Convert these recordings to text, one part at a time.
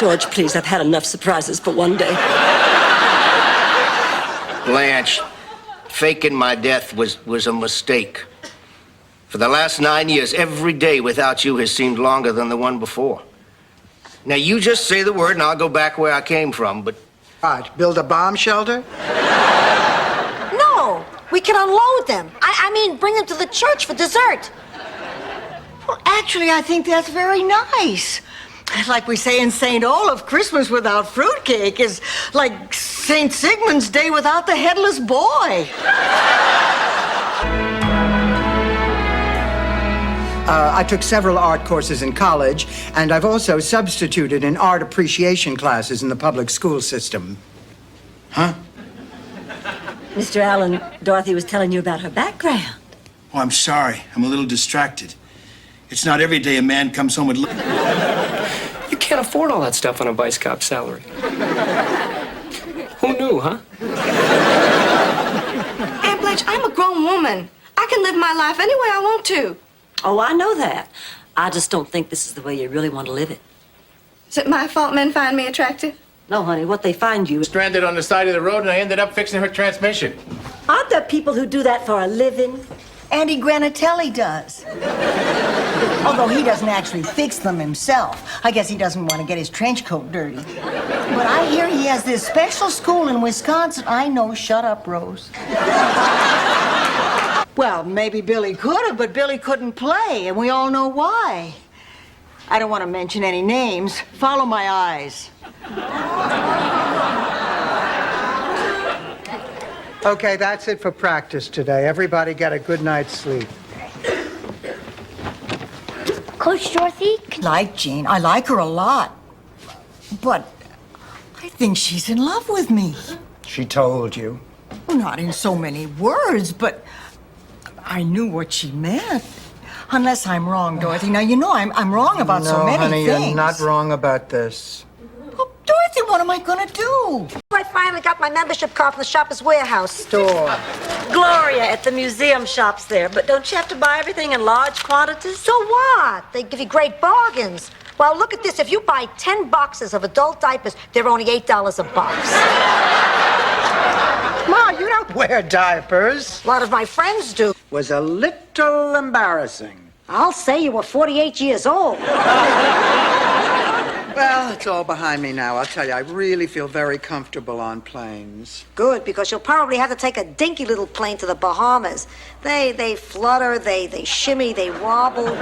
George, please, I've had enough surprises for one day. Blanche, faking my death was a mistake. For the last 9 years, every day without you has seemed longer than the one before. Now, you just say the word and I'll go back where I came from, but... What, build a bomb shelter? No, we can unload them. I mean, bring them to the church for dessert. Well, actually, I think that's very nice. Like we say in St. Olaf, Christmas without fruitcake is like St. Sigmund's Day without the headless boy. I took several art courses in college, and I've also substituted in art appreciation classes in the public school system. Huh? Mr. Allen, Dorothy was telling you about her background. Oh, I'm sorry. I'm a little distracted. It's not every day a man comes home with... You can't afford all that stuff on a vice cop salary. Who knew, huh? Aunt Blanche, I'm a grown woman. I can live my life any way I want to. Oh, I know that. I just don't think this is the way you really want to live it. Is it my fault men find me attractive? No, honey, what they find you is... Stranded on the side of the road, and I ended up fixing her transmission. Aren't there people who do that for a living? Andy Granatelli does. Although he doesn't actually fix them himself. I guess he doesn't want to get his trench coat dirty. But I hear he has this special school in Wisconsin. I know, shut up, Rose. Well, maybe Billy could have, but Billy couldn't play, and we all know why. I don't want to mention any names. Follow my eyes. Okay, that's it for practice today. Everybody get a good night's sleep. Coach Dorothy? Like Jean. I like her a lot. But I think she's in love with me. She told you. Well, not in so many words, but I knew what she meant. Unless I'm wrong, Dorothy. Now, you know I'm wrong about so many honey, things. you're not wrong about this. Well, Dorothy, what am I gonna do? I finally got my membership card from the Shoppers Warehouse store. Gloria at the museum shops there, but don't you have to buy everything in large quantities? So what? They give you great bargains. Well, look at this. If you buy 10 boxes of adult diapers, they're only $8 a box. Ma, you don't wear diapers. A lot of my friends do. Was a little embarrassing. I'll say you were 48 years old. Well, it's all behind me now. I'll tell you, I really feel very comfortable on planes. Good, because you'll probably have to take a dinky little plane to the Bahamas. They flutter, they shimmy, they wobble.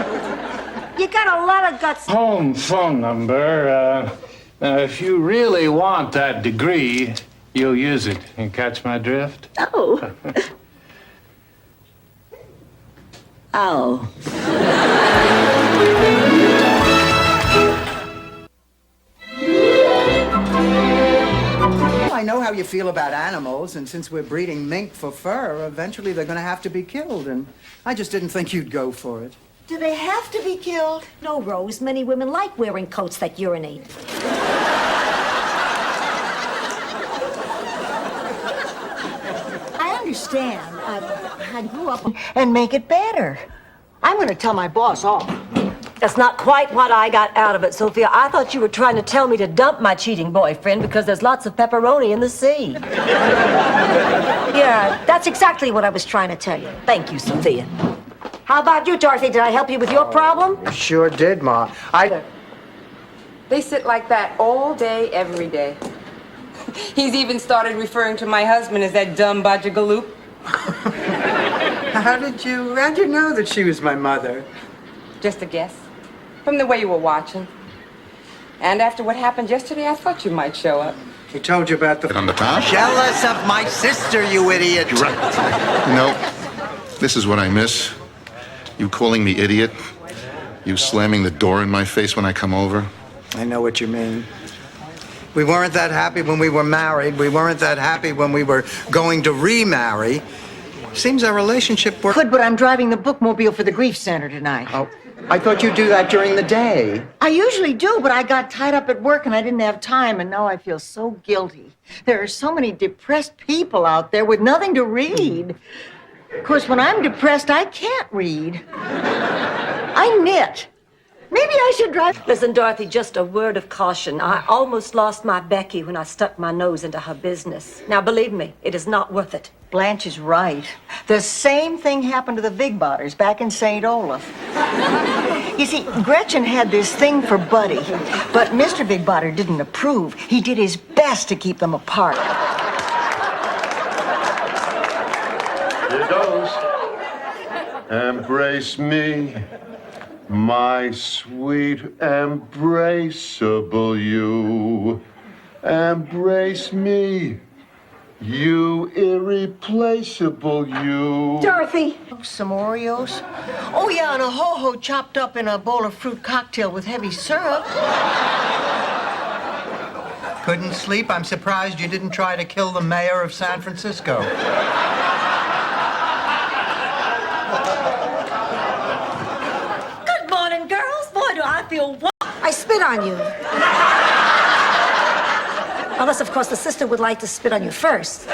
You got a lot of guts. Home phone number. Now, if you really want that degree, you'll use it. You catch my drift? Oh. Oh. I know how you feel about animals, and since we're breeding mink for fur, eventually they're going to have to be killed, and I just didn't think you'd go for it. Do they have to be killed? No, Rose. Many women like wearing coats that urinate. I understand. I grew up and make it better. I'm going to tell my boss off. That's not quite what I got out of it, Sophia. I thought you were trying to tell me to dump my cheating boyfriend because there's lots of pepperoni in the sea. Yeah, that's exactly what I was trying to tell you. Thank you, Sophia. How about you, Dorothy? Did I help you with your problem? You sure did, Ma. They sit like that all day, every day. He's even started referring to my husband as that dumb Bajagaloop. How'd you know that she was my mother? Just a guess. From the way you were watching. And after what happened yesterday, I thought you might show up. He told you about the... On the top? Jealous of my sister, you idiot. You're right. You know, this is what I miss. You calling me idiot. You slamming the door in my face when I come over. I know what you mean. We weren't that happy when we were married. We weren't that happy when we were going to remarry. Seems our relationship worked... Good, but I'm driving the bookmobile for the Grief Center tonight. Oh, I thought you'd do that during the day. I usually do, but I got tied up at work and I didn't have time, and now I feel so guilty. There are so many depressed people out there with nothing to read. Of course, when I'm depressed, I can't read. I knit. Maybe I should drive. Listen, Dorothy, just a word of caution. I almost lost my Becky when I stuck my nose into her business. Now, believe me, it is not worth it. Blanche is right. The same thing happened to the Vigbotters back in St. Olaf. You see, Gretchen had this thing for Buddy, but Mr. Vigbotter didn't approve. He did his best to keep them apart. Here goes. Embrace me, my sweet embraceable you. Embrace me, you irreplaceable you. Dorothy! Some Oreos? Oh, yeah, and a ho-ho chopped up in a bowl of fruit cocktail with heavy syrup. Couldn't sleep? I'm surprised you didn't try to kill the mayor of San Francisco. Good morning, girls. Boy, do I feel I spit on you. Unless, of course, the sister would like to spit on you first.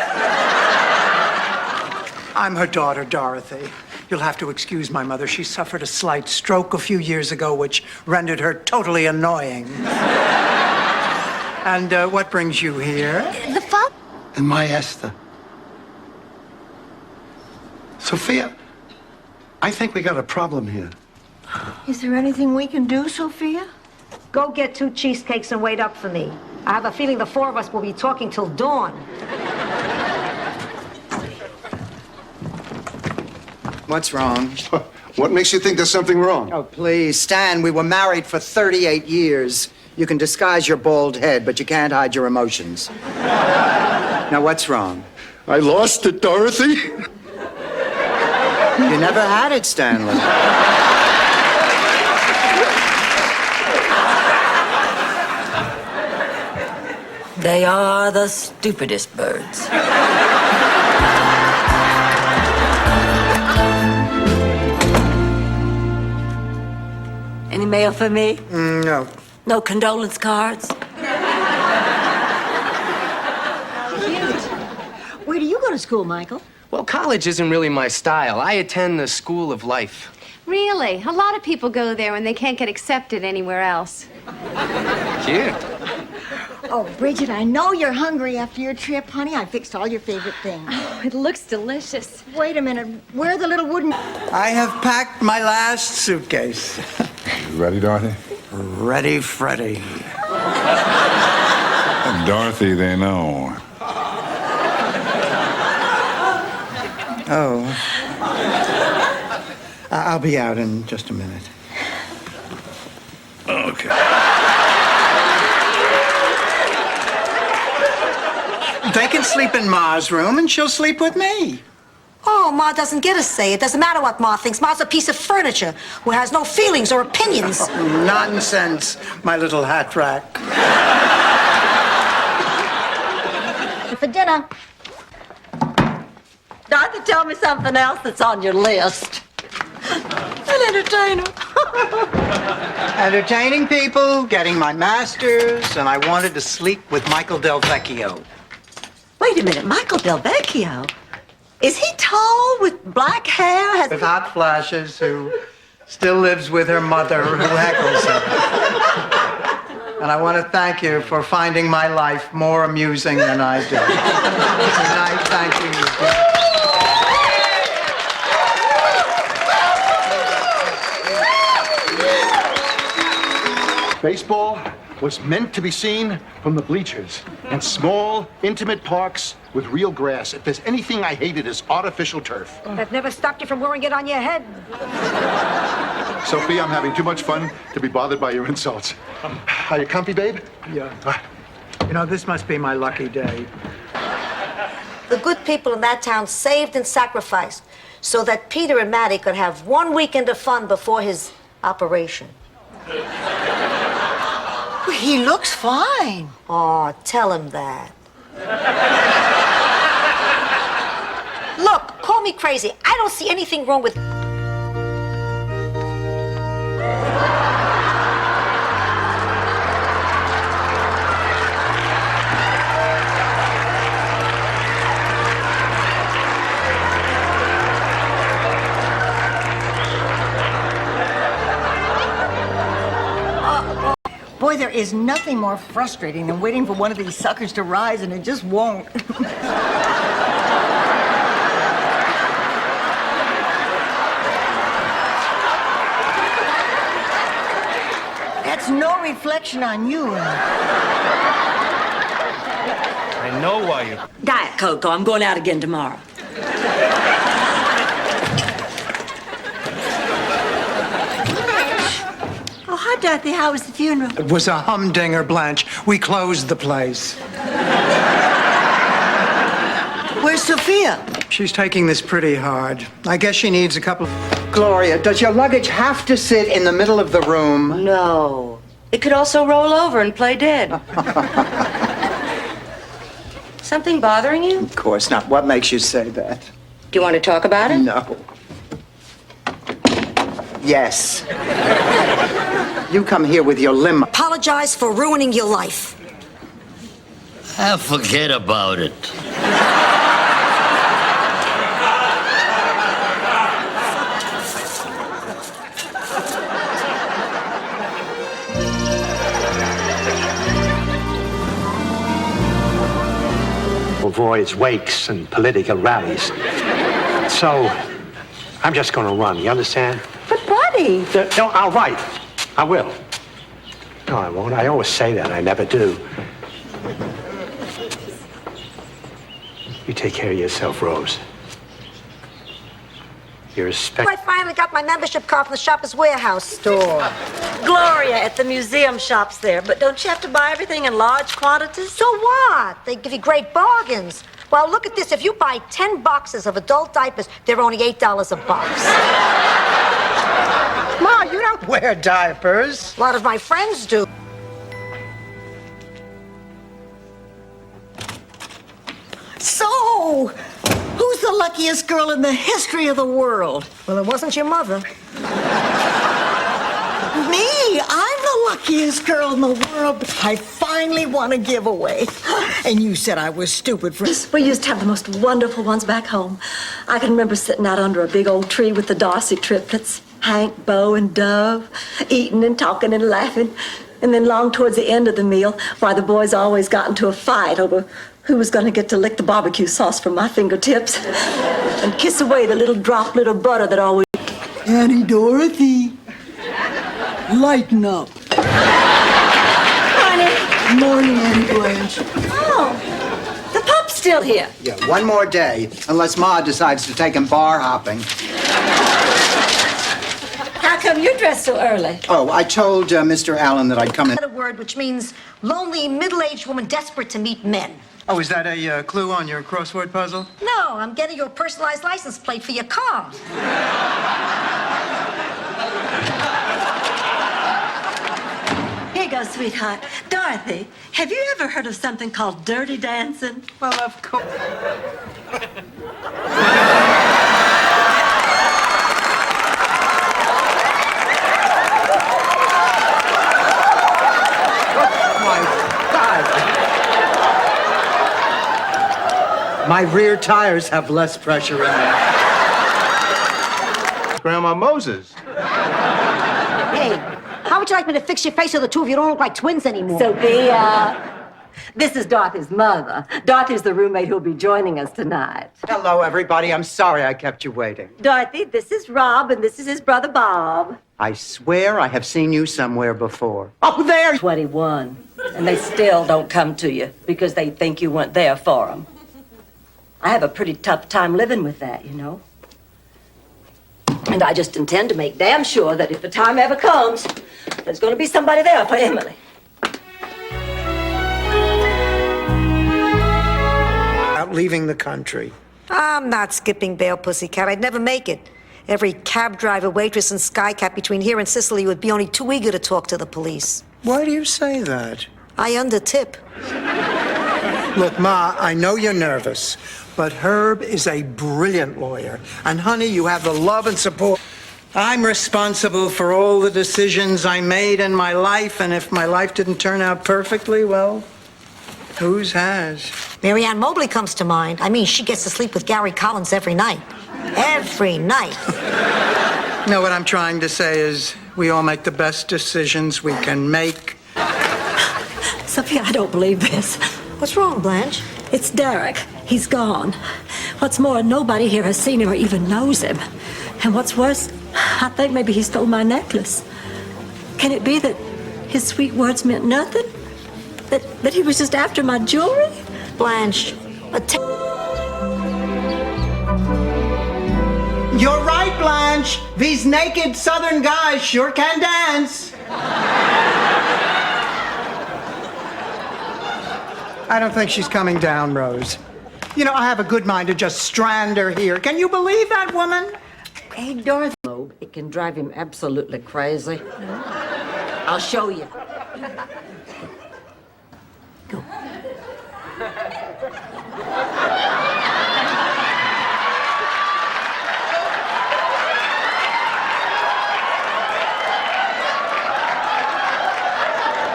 I'm her daughter, Dorothy. You'll have to excuse my mother. She suffered a slight stroke a few years ago, which rendered her totally annoying. And what brings you here? The fuck? And my Esther. Sophia, I think we got a problem here. Is there anything we can do, Sophia? Go get 2 cheesecakes and wait up for me. I have a feeling the 4 of us will be talking till dawn. What's wrong? What makes you think there's something wrong? Oh, please, Stan, we were married for 38 years. You can disguise your bald head, but you can't hide your emotions. Now, what's wrong? I lost it, Dorothy. You never had it, Stanley. They are the stupidest birds. Any mail for me? No. No condolence cards? Where do you go to school, Michael? Well, college isn't really my style. I attend the School of Life. Really? A lot of people go there when they can't get accepted anywhere else. Cute. Oh, Bridget, I know you're hungry after your trip, honey. I fixed all your favorite things. It looks delicious. Wait a minute. Where are the little wooden... I have packed my last suitcase. You ready, Dorothy? Ready, Freddy. Dorothy, they know. Oh. I'll be out in just a minute. Okay. They can sleep in Ma's room, and she'll sleep with me. Oh, Ma doesn't get a say. It doesn't matter what Ma thinks. Ma's a piece of furniture who has no feelings or opinions. Nonsense, my little hat rack. For dinner. Dorothy, tell me something else that's on your list. An entertainer. Entertaining people, getting my master's, and I wanted to sleep with Michael Del Vecchio. Wait a minute, Michael Del Vecchio? Is he tall with black hair? With hot flashes, who still lives with her mother, who heckles her. And I want to thank you for finding my life more amusing than I do. Good night, thank you. Baseball was meant to be seen from the bleachers in small, intimate parks with real grass. If there's anything I hated, it's artificial turf. That never stopped you from wearing it on your head. Sophia, I'm having too much fun to be bothered by your insults. Are you comfy, babe? Yeah. You know, this must be my lucky day. The good people in that town saved and sacrificed so that Peter and Mattie could have 1 weekend of fun before his operation. He looks fine. Oh, tell him that. Look, call me crazy. I don't see anything wrong with... Boy, there is nothing more frustrating than waiting for one of these suckers to rise and it just won't. That's no reflection on you. I know why you... Diet Coke, I'm going out again tomorrow. Oh, hi, Dorothy. How was the funeral? It was a humdinger, Blanche. We closed the place. Where's Sophia? She's taking this pretty hard. I guess she needs a couple... Gloria, does your luggage have to sit in the middle of the room? No. It could also roll over and play dead. Something bothering you? Of course not. What makes you say that? Do you want to talk about it? No. Yes. You come here with your limo. Apologize for ruining your life. Forget about it. Avoids wakes and political rallies. So, I'm just going to run, you understand? But, buddy. No, I'll write. I will. No, I won't. I always say that. I never do. You take care of yourself, Rose. You're I finally got my membership card from the Shoppers Warehouse store. Gloria at the museum shops there, but don't you have to buy everything in large quantities? So what? They give you great bargains. Well, look at this. If you buy 10 boxes of adult diapers, they're only $8 a box. Ma, you don't wear diapers. A lot of my friends do. So, who's the luckiest girl in the history of the world? Well, it wasn't your mother. Me? I'm the luckiest girl in the world. I finally won a giveaway. And you said I was stupid for... We used to have the most wonderful ones back home. I can remember sitting out under a big old tree with the Darcy triplets, Hank, Bo, and Dove, eating and talking and laughing. And then long towards the end of the meal, why the boys always got into a fight over who was going to get to lick the barbecue sauce from my fingertips and kiss away the little droplet of butter that always... Annie Dorothy, lighten up. Honey. Morning, Annie Blanche. Oh, the pup's still here. Yeah, one more day, unless Ma decides to take him bar hopping. How come you're dressed so early? Oh, I told Mr. Allen that I'd come in. A word which means lonely, middle-aged woman desperate to meet men. Oh, is that a clue on your crossword puzzle? No, I'm getting you a personalized license plate for your car. Here you go, sweetheart. Dorothy, have you ever heard of something called dirty dancing? Well, of course. My rear tires have less pressure in them. Grandma Moses. Hey, how would you like me to fix your face so the two of you don't look like twins anymore? Sophia, this is Dorothy's mother. Dorothy's the roommate who'll be joining us tonight. Hello, everybody. I'm sorry I kept you waiting. Dorothy, this is Rob, and this is his brother Bob. I swear I have seen you somewhere before. Oh, there! 21, and they still don't come to you because they think you weren't there for them. I have a pretty tough time living with that, you know. And I just intend to make damn sure that if the time ever comes, there's going to be somebody there for Emily. Out leaving the country. I'm not skipping bail, pussycat. I'd never make it. Every cab driver, waitress, and skycap between here and Sicily would be only too eager to talk to the police. Why do you say that? I undertip. Look, Ma, I know you're nervous, but Herb is a brilliant lawyer. And, honey, you have the love and support. I'm responsible for all the decisions I made in my life, and if my life didn't turn out perfectly, well, whose has? Marianne Mobley comes to mind. I mean, she gets to sleep with Gary Collins every night. Every night. No, what I'm trying to say is we all make the best decisions we can make. Sophia, I don't believe this. What's wrong, Blanche? It's Derek. He's gone. What's more, nobody here has seen him or even knows him. And what's worse, I think maybe he stole my necklace. Can it be that his sweet words meant nothing? That he was just after my jewelry? Blanche, You're right, Blanche. These naked southern guys sure can dance. I don't think she's coming down, Rose. You know, I have a good mind to just strand her here. Can you believe that woman? Hey, Dorothy. It can drive him absolutely crazy. I'll show you. Go.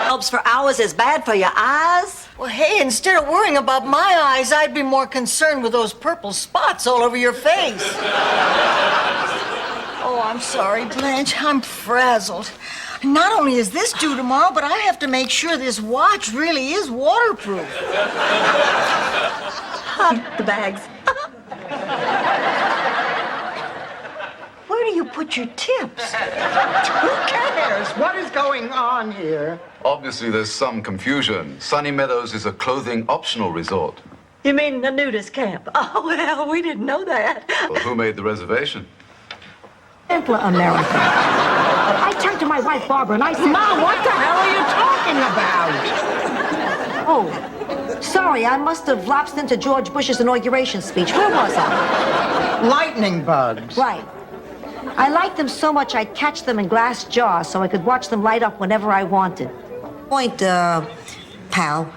Bulbs for hours is bad for your eyes. Well, hey, instead of worrying about my eyes, I'd be more concerned with those purple spots all over your face. Oh, I'm sorry, Blanche. I'm frazzled. Not only is this due tomorrow, but I have to make sure this watch really is waterproof. The bags. Where do you put your tips? Who cares? What is going on here? Obviously, there's some confusion. Sunny Meadows is a clothing optional resort. You mean the nudist camp? Oh, well, we didn't know that. Well, who made the reservation? Simpler America. I turned to my wife, Barbara, and I said, Ma, what the hell are you talking about? Oh, sorry, I must have lapsed into George Bush's inauguration speech. Where was I? Lightning bugs. Right. I liked them so much I'd catch them in glass jars so I could watch them light up whenever I wanted. Point, pal.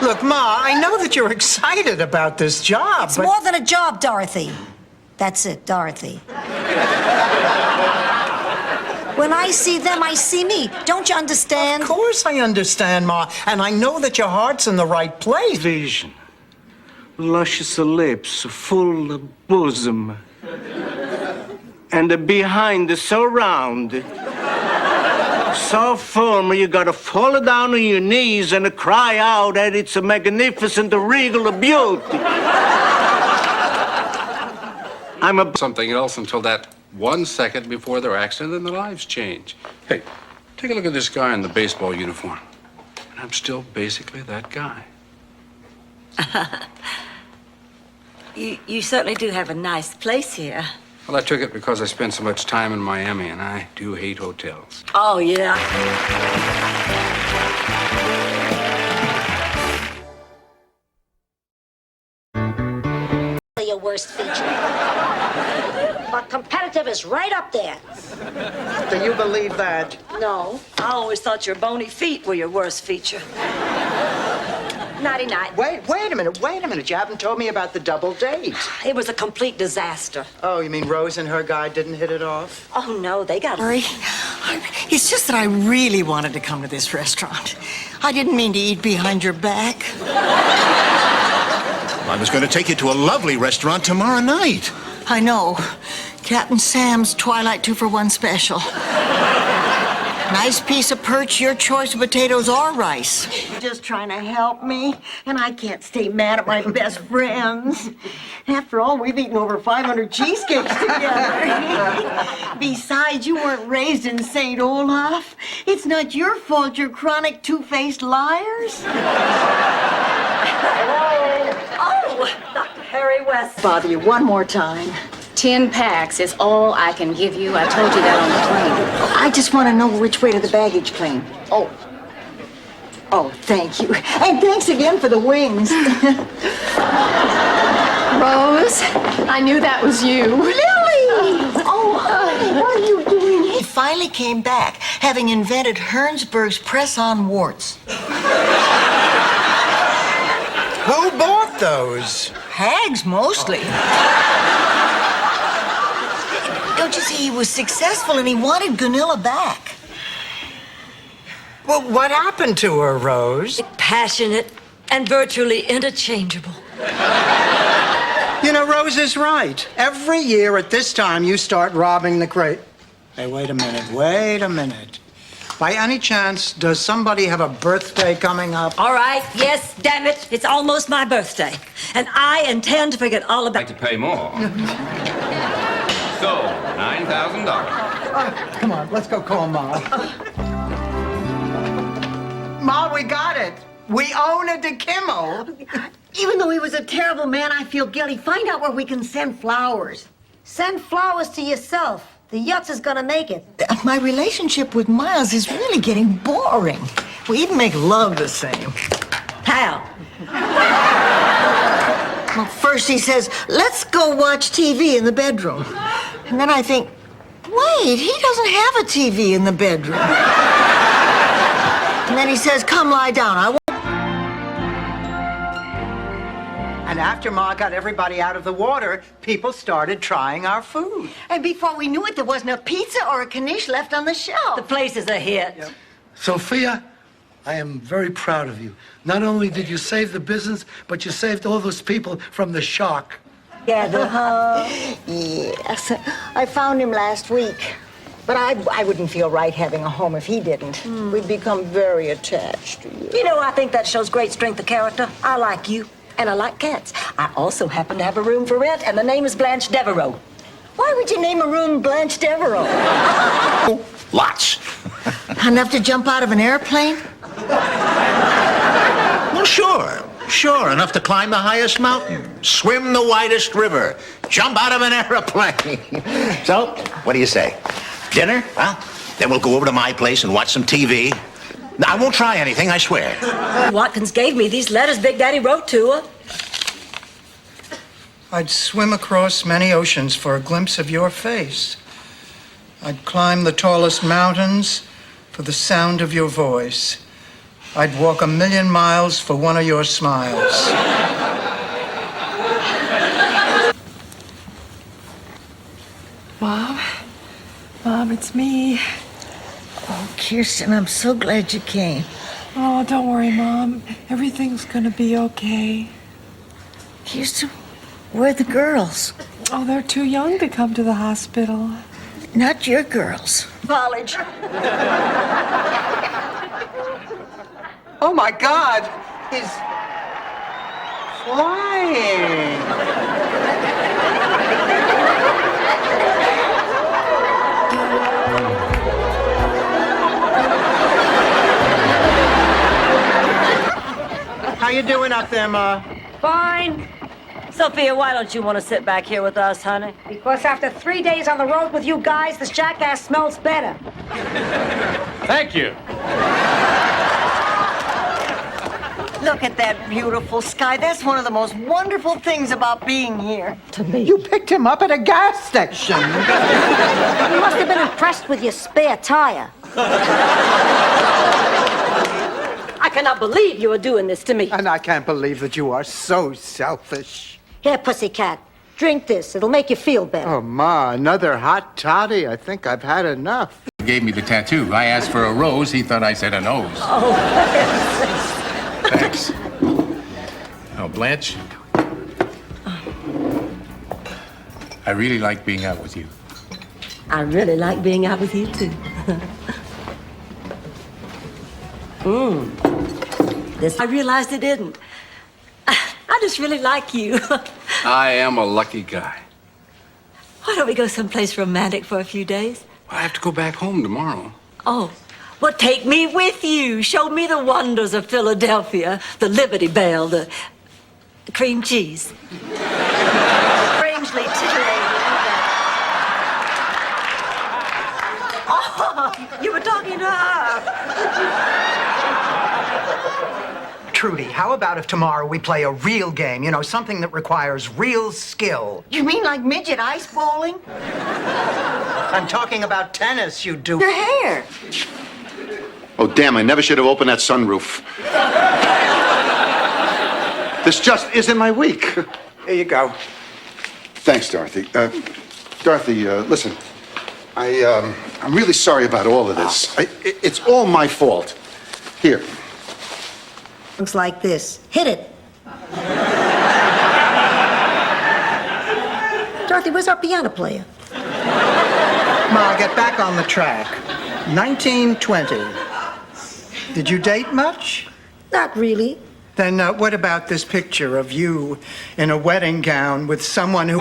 Look, Ma, I know that you're excited about this job, It's but... more than a job, Dorothy. That's it, Dorothy. When I see them, I see me. Don't you understand? Of course I understand, Ma, and I know that your heart's in the right place. Vision, luscious lips, full bosom, and behind so round, so firm you gotta fall down on your knees and cry out that it's a magnificent regal beauty. I'm a something else until that 1 second before their accident and their lives change. Hey, take a look at this guy in the baseball uniform. And I'm still basically that guy. You certainly do have a nice place here. Well, I took it because I spent so much time in Miami, and I do hate hotels. Oh, yeah. Your worst feature. But competitive is right up there. Do you believe that? No, I always thought your bony feet were your worst feature. Nighty-night. Wait a minute. You haven't told me about the double date. It was a complete disaster. Oh, you mean Rose and her guy didn't hit it off? Oh, no, they got... Sorry. It's just that I really wanted to come to this restaurant. I didn't mean to eat behind your back. I was going to take you to a lovely restaurant tomorrow night. I know. Captain Sam's Twilight 2-for-1 special. Nice piece of perch, your choice of potatoes or rice. Just trying to help me, and I can't stay mad at my best friends. After all, we've eaten over 500 cheesecakes together. Besides, you weren't raised in St. Olaf. It's not your fault you're chronic two-faced liars. Oh, Dr. Harry West. Bother you one more time. 10 packs is all I can give you. I told you that on the plane. I just want to know which way to the baggage claim. Oh, thank you. And thanks again for the wings. Rose, I knew that was you. Lily! Oh, honey, what are you doing here? He finally came back, having invented Hernsberg's press-on warts. Who bought those? Hags, mostly. Don't you see, he was successful and he wanted Gunilla back. Well, what happened to her, Rose? Passionate and virtually interchangeable. You know, Rose is right. Every year at this time, you start robbing the crate. Hey, wait a minute. by any chance, does somebody have a birthday coming up? All right, yes, damn it. It's almost my birthday. And I intend to forget all about... Like to pay more. So, $9,000. Come on, let's go call Ma. Ma, we got it. We own a DeKimmel. Even though he was a terrible man, I feel guilty. Find out where we can send flowers. Send flowers to yourself. The Yutz is gonna make it. My relationship with Miles is really getting boring. We even make love the same. How? Well, first he says, let's go watch TV in the bedroom. And then I think, wait, he doesn't have a TV in the bedroom. And then he says, come lie down. I won't. And after Ma got everybody out of the water, people started trying our food. And before we knew it, there wasn't a pizza or a quiche left on the shelf. The place is a hit. Sophia, I am very proud of you. Not only did you save the business, but you saved all those people from the shark. Yes, I found him last week. But I wouldn't feel right having a home if he didn't. We'd become very attached to you. You know, I think that shows great strength of character. I like you, and I like cats. I also happen to have a room for rent, and the name is Blanche Devereaux. Why would you name a room Blanche Devereaux? Lots. Enough to jump out of an airplane? Well, sure. Sure, enough to climb the highest mountain, swim the widest river, jump out of an airplane. So, what do you say? Dinner? Well, then we'll go over to my place and watch some TV. I won't try anything, I swear. Watkins gave me these letters Big Daddy wrote to her. I'd swim across many oceans for a glimpse of your face. I'd climb the tallest mountains for the sound of your voice. I'd walk 1,000,000 miles for one of your smiles. Mom, it's me. Oh, Kirsten, I'm so glad you came. Oh, don't worry, Mom. Everything's gonna be okay. Kirsten, where are the girls? Oh, they're too young to come to the hospital. Not your girls. College. Oh, my God. He's flying. How you doing up there, Ma? Fine. Sophia, why don't you want to sit back here with us, honey? Because after 3 days on the road with you guys, this jackass smells better. Thank you. Look at that beautiful sky. That's one of the most wonderful things about being here. To me. You picked him up at a gas station. You must have been impressed with your spare tire. I cannot believe you are doing this to me. And I can't believe that you are so selfish. Here, pussycat, drink this. It'll make you feel better. Oh, Ma, another hot toddy. I think I've had enough. He gave me the tattoo. I asked for a rose. He thought I said a nose. Oh, Thanks. Oh, Blanche. I really like being out with you. I really like being out with you, too. This, I realized it didn't. I just really like you. I am a lucky guy. Why don't we go someplace romantic for a few days? I have to go back home tomorrow. Oh, well, take me with you. Show me the wonders of Philadelphia, the Liberty Bell, the cream cheese. Strangely titillating. Oh, you were talking to her. Trudy, how about if tomorrow we play a real game? You know, something that requires real skill. You mean like midget ice bowling? I'm talking about tennis, you do. Your hair. Oh, damn, I never should have opened that sunroof. This just isn't my week. Here you go. Thanks, Dorothy. Dorothy, listen. I'm really sorry about all of this. It's all my fault. Here. Looks like this. Hit it. Dorothy, where's our piano player? Ma, get back on the track. 1920. Did you date much? Not really. Then what about this picture of you in a wedding gown with someone who...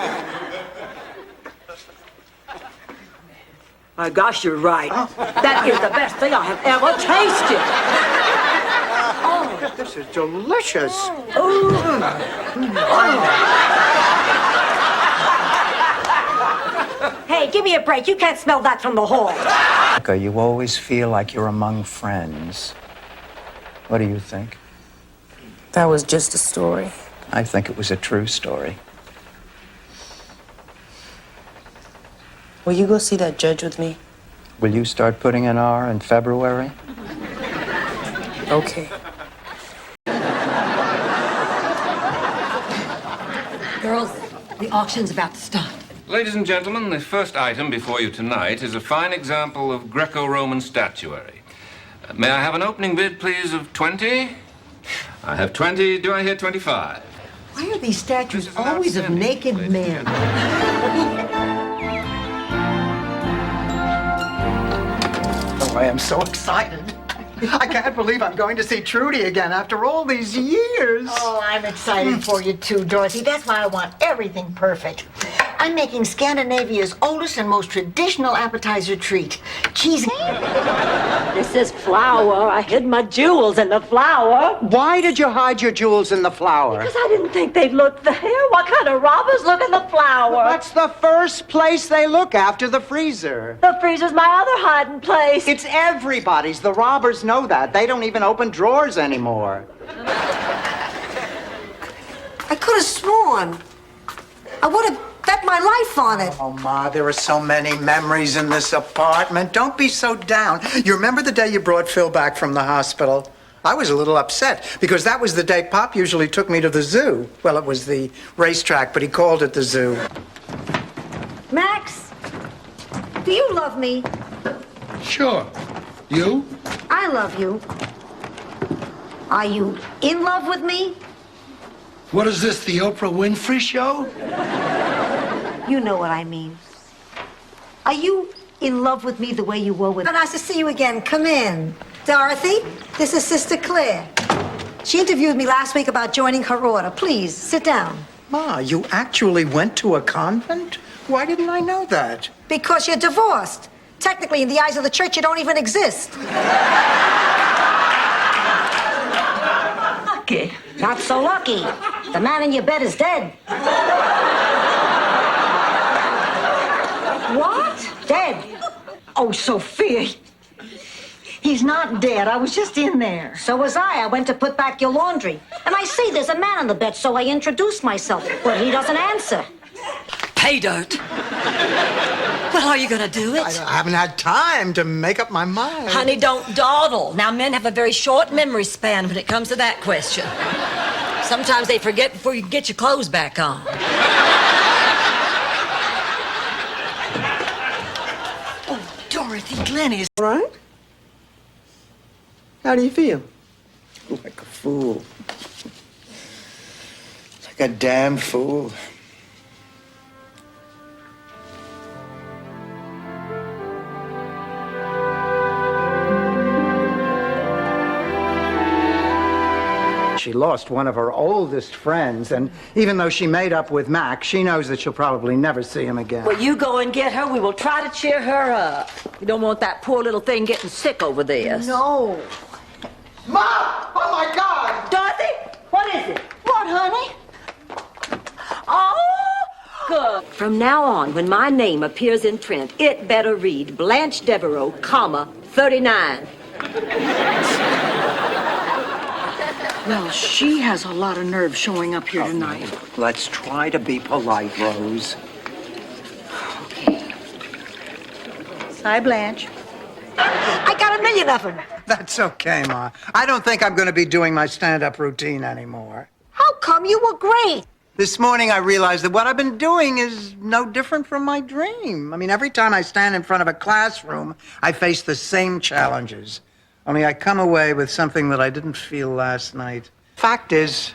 My gosh, you're right. That is the best thing I have ever tasted. Oh, this is delicious. Hey, give me a break. You can't smell that from the hall. You always feel like you're among friends. What do you think? That was just a story. I think it was a true story. Will you go see that judge with me? Will you start putting an R in February? Okay. Girls, the auction's about to start. Ladies and gentlemen, the first item before you tonight is a fine example of Greco-Roman statuary. May I have an opening bid, please, of 20? I have 20. Do I hear 25? Why are these statues always of naked men? Oh, I am so excited. I can't believe I'm going to see Trudy again after all these years. Oh, I'm excited for you too, Dorothy. That's why I want everything perfect. I'm making Scandinavia's oldest and most traditional appetizer treat. Cheese. This is flour. I hid my jewels in the flour. Why did you hide your jewels in the flour? Because I didn't think they'd look there. What kind of robbers look in the flour? That's the first place they look after the freezer. The freezer's my other hiding place. It's everybody's. The robbers know that. They don't even open drawers anymore. I could have sworn. I would have bet my life on it. Oh, Ma, there are so many memories in this apartment. Don't be so down. You remember the day you brought Phil back from the hospital? I was a little upset because that was the day Pop usually took me to the zoo. Well, it was the racetrack, but he called it the zoo. Max, do you love me? Sure. You? I love you. Are you in love with me? What is this, the Oprah Winfrey show? You know what I mean. Are you in love with me the way you were with... Nice to see you again. Come in. Dorothy, this is Sister Claire. She interviewed me last week about joining her order. Please, sit down. Ma, you actually went to a convent? Why didn't I know that? Because you're divorced. Technically, in the eyes of the church, you don't even exist. Lucky. Not so lucky. The man in your bed is dead. What? Dead. Oh, Sophia. He's not dead. I was just in there. So was I. I went to put back your laundry. And I see there's a man on the bed, so I introduced myself. But he doesn't answer. Pay dirt. Well, are you gonna do it? I haven't had time to make up my mind. Honey, don't dawdle. Now, men have a very short memory span when it comes to that question. Sometimes they forget before you can get your clothes back on. Oh, Dorothy, Glenn is... All right? How do you feel? Like a fool. Like a damn fool. She lost one of her oldest friends, and even though she made up with Mac, she knows that she'll probably never see him again. Well, you go and get her. We will try to cheer her up. You don't want that poor little thing getting sick over this. No. Mom! Oh, my God! Dorothy, what is it? What, honey? Oh, good. From now on, when my name appears in print, it better read Blanche Devereaux, comma, 39. Well, she has a lot of nerve showing up here tonight. Let's try to be polite, Rose. Hi, Blanche. I got a million of them. That's okay, Ma. I don't think I'm going to be doing my stand-up routine anymore. How come? You were great. This morning I realized that what I've been doing is no different from my dream. I mean, every time I stand in front of a classroom, I face the same challenges. Only I come away with something that I didn't feel last night. Fact is,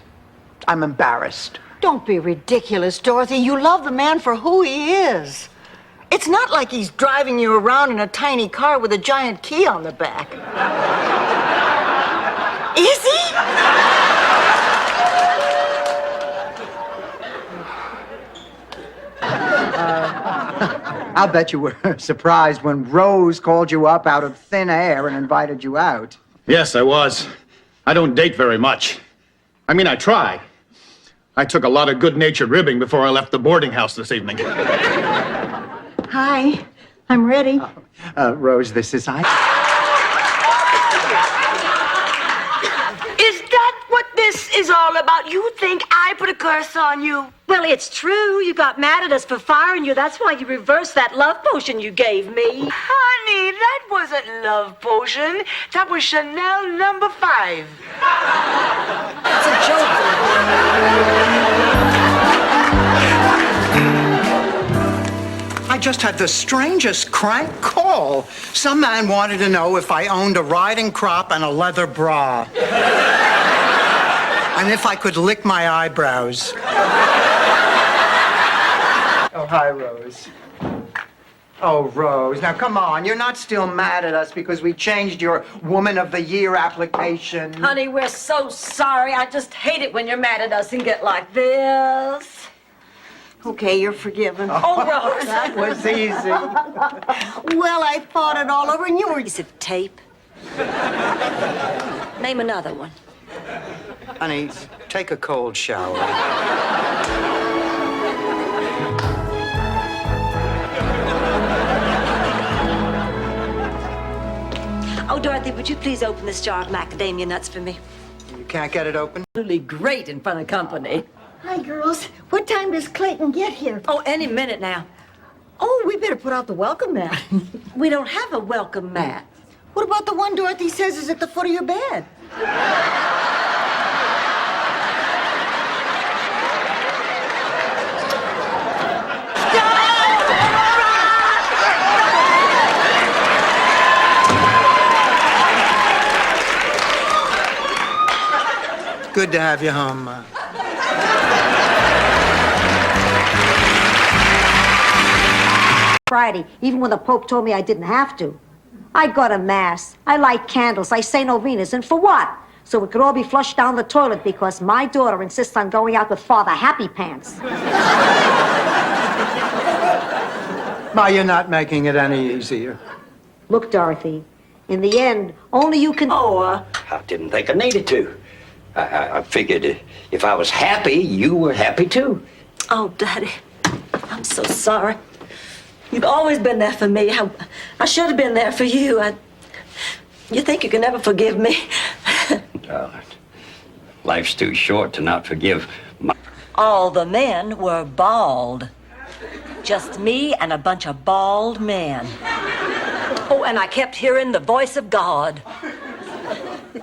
I'm embarrassed. Don't be ridiculous, Dorothy. You love the man for who he is. It's not like he's driving you around in a tiny car with a giant key on the back. Is he? I'll bet you were surprised when Rose called you up out of thin air and invited you out. Yes, I was. I don't date very much. I mean, I try. I took a lot of good-natured ribbing before I left the boarding house this evening. Hi, I'm ready. Rose, this is I. Is that what this is all about? You think I put a curse on you? Well, it's true. You got mad at us for firing you. That's why you reversed that love potion you gave me. Honey, that wasn't love potion. That was Chanel number 5. It's a I just had the strangest crank call. Some man wanted to know if I owned a riding crop and a leather bra. And if I could lick my eyebrows. Oh, hi, Rose. Oh, Rose, now come on. You're not still mad at us because we changed your Woman of the Year application. Honey, we're so sorry. I just hate it when you're mad at us and get like this. Okay, you're forgiven. Oh, Rose. That was easy. Well, I thought it all over and you were... Piece of tape. Name another one. Honey, take a cold shower. Oh, Dorothy, would you please open this jar of macadamia nuts for me? You can't get it open? Absolutely great in front of company. Hi, girls. What time does Clayton get here? Oh, any minute now. Oh, we better put out the welcome mat. We don't have a welcome mat. What about the one Dorothy says is at the foot of your bed? Good to have you home. Friday, even when the Pope told me I didn't have to. I go to Mass. I light candles. I say novenas. And for what? So it could all be flushed down the toilet because my daughter insists on going out with Father Happy Pants. Ma, you're not making it any easier. Look, Dorothy, in the end, only you can... I didn't think I needed to. I figured if I was happy, you were happy too. Oh, Daddy, I'm so sorry. You've always been there for me. I should have been there for you. You think you can never forgive me? Life's too short to not forgive. All the men were bald. Just me and a bunch of bald men. Oh, and I kept hearing the voice of God.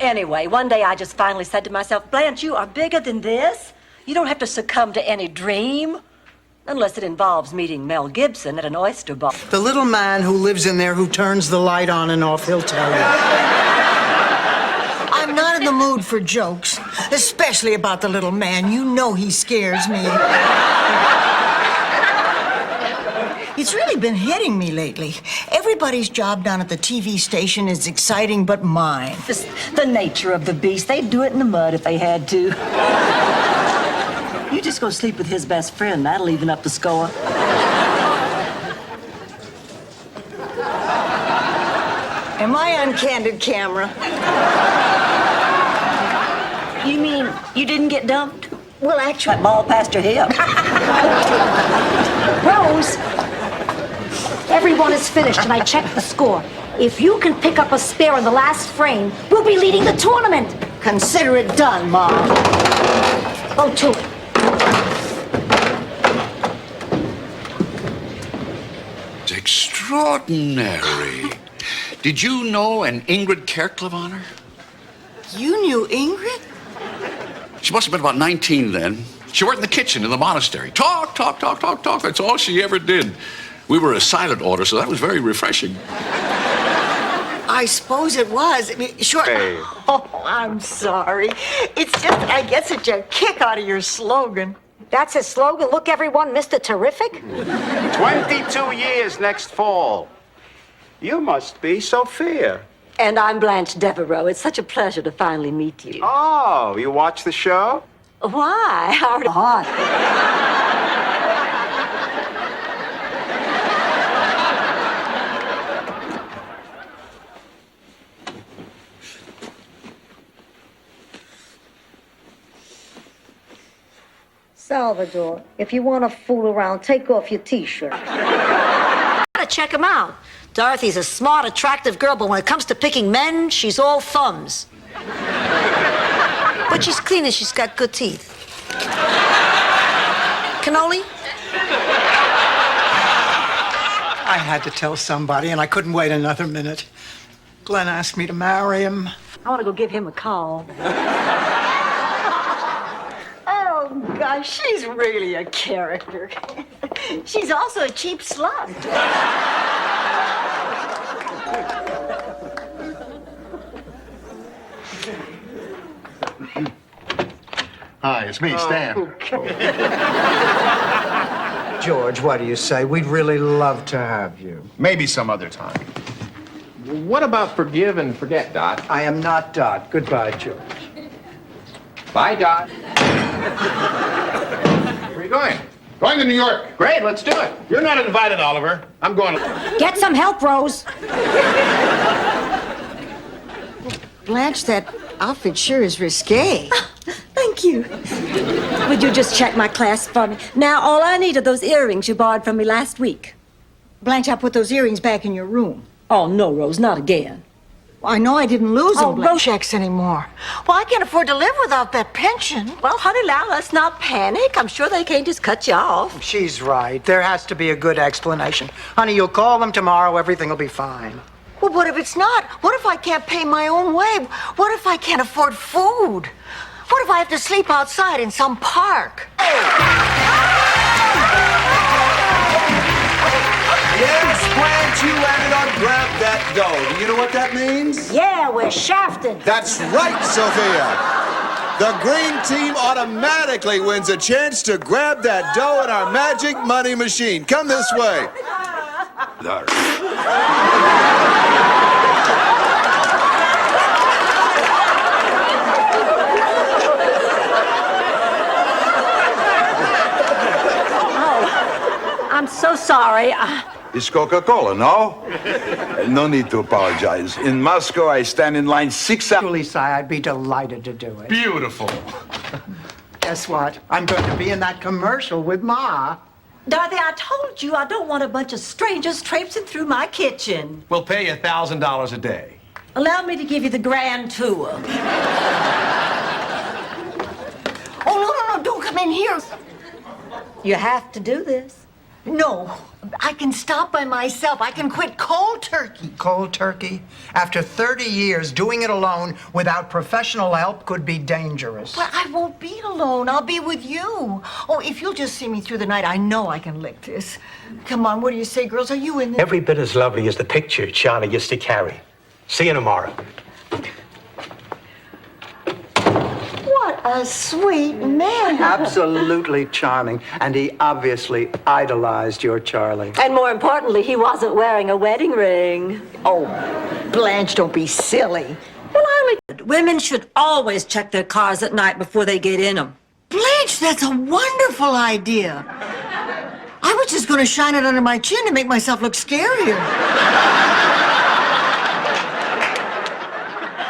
Anyway, one day I just finally said to myself, Blanche, you are bigger than this. You don't have to succumb to any dream. Unless it involves meeting Mel Gibson at an oyster bar. The little man who lives in there who turns the light on and off, he'll tell you. I'm not in the mood for jokes, especially about the little man. You know he scares me. It's really been hitting me lately. Everybody's job down at the TV station is exciting but mine. Just the nature of the beast. They'd do it in the mud if they had to. You just go sleep with his best friend. That'll even up the score. Am I on candid camera? You mean you didn't get dumped? Well, actually... That ball past your hip. Rose, everyone is finished and I checked the score. If you can pick up a spare in the last frame, we'll be leading the tournament. Consider it done, Mom. Go to it. It's extraordinary. Did you know an Ingrid Kerklevaner? You knew Ingrid? She must have been about 19 then. She worked in the kitchen in the monastery. Talk. That's all she ever did. We were a silent order, so that was very refreshing. I suppose it was. I mean, sure. Hey. Oh, I'm sorry. It's just that I get such a kick out of your slogan. That's his slogan. Look, everyone, Mr. Terrific. 22 years next fall. You must be Sophia. And I'm Blanche Devereaux. It's such a pleasure to finally meet you. Oh, you watch the show? Why? Hard. Salvador, if you want to fool around, take off your T-shirt. Gotta check him out. Dorothy's a smart, attractive girl, but when it comes to picking men, she's all thumbs. But she's clean and she's got good teeth. Cannoli? I had to tell somebody, and I couldn't wait another minute. Glenn asked me to marry him. I want to go give him a call. Oh, gosh, she's really a character. She's also a cheap slut. Hi, it's me, Stan. George, what do you say? We'd really love to have you. Maybe some other time. What about forgive and forget, Dot? I am not Dot. Goodbye, George. Bye, Dot. Where are you going? Going to New York. Great, let's do it. You're not invited, Oliver. I'm going. Get some help, Rose. Blanche, that outfit sure is risque. Thank you. Would you just check my class for me? Now, all I need are those earrings you borrowed from me last week. Blanche, I put those earrings back in your room. Oh, no, Rose, not again. I know I didn't lose them, Oh, Blanche. Checks anymore. Well, I can't afford to live without that pension. Well, honey, now let's not panic. I'm sure they can't just cut you off. She's right. There has to be a good explanation. Honey, you'll call them tomorrow. Everything will be fine. Well, what if it's not? What if I can't pay my own way? What if I can't afford food? What if I have to sleep outside in some park? Yes, Blanche, you landed on Grab That Dough. Do you know what that means? Yeah, we're shafted. That's right, Sophia. The green team automatically wins a chance to grab that dough in our magic money machine. Come this way. I'm so sorry. It's Coca-Cola, no? No need to apologize. In Moscow, I stand in line 6 hours. Lisa, I'd be delighted to do it. Beautiful. Guess what? I'm going to be in that commercial with Ma. Dorothy, I told you I don't want a bunch of strangers traipsing through my kitchen. We'll pay you $1,000 a day. Allow me to give you the grand tour. Oh, no, don't come in here. You have to do this. No, I can stop by myself. I can quit cold turkey. Cold turkey? After 30 years, doing it alone without professional help could be dangerous. But I won't be alone. I'll be with you. Oh, if you'll just see me through the night, I know I can lick this. Come on, what do you say, girls? Are you in there? Every bit as lovely as the picture Charlie used to carry. See you tomorrow. What a sweet man. Absolutely charming. And he obviously idolized your Charlie. And more importantly, he wasn't wearing a wedding ring. Oh, Blanche, don't be silly. Women should always check their cars at night before they get in them. Blanche, that's a wonderful idea. I was just going to shine it under my chin to make myself look scarier.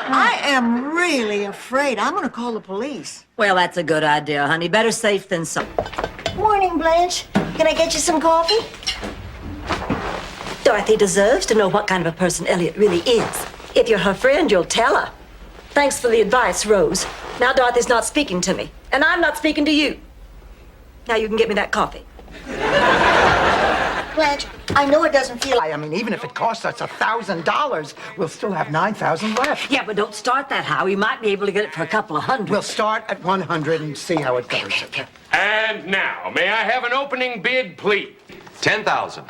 I am really afraid. I'm going to call the police. Well, that's a good idea, honey. Better safe than sorry. Morning, Blanche. Can I get you some coffee? Dorothy deserves to know what kind of a person Elliot really is. If you're her friend, you'll tell her. Thanks for the advice, Rose. Now Dorothy's not speaking to me, and I'm not speaking to you. Now you can get me that coffee. Blanche, I know it doesn't feel like... I mean, even if it costs us $1,000, we'll still have 9,000 left. Yeah, but don't start that high. We might be able to get it for a couple of hundred. We'll start at 100 and see how it goes. Okay. And now, may I have an opening bid, please? 10,000.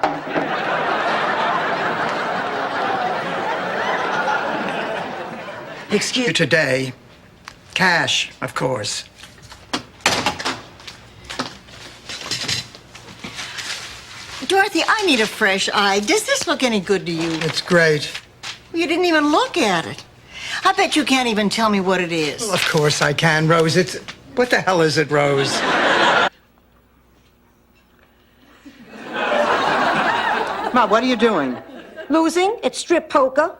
Excuse me. Today, cash, of course. Dorothy, I need a fresh eye. Does this look any good to you? It's great. You didn't even look at it. I bet you can't even tell me what it is. Well, of course I can, Rose. It's... What the hell is it, Rose? Ma, what are you doing? Losing? It's strip poker.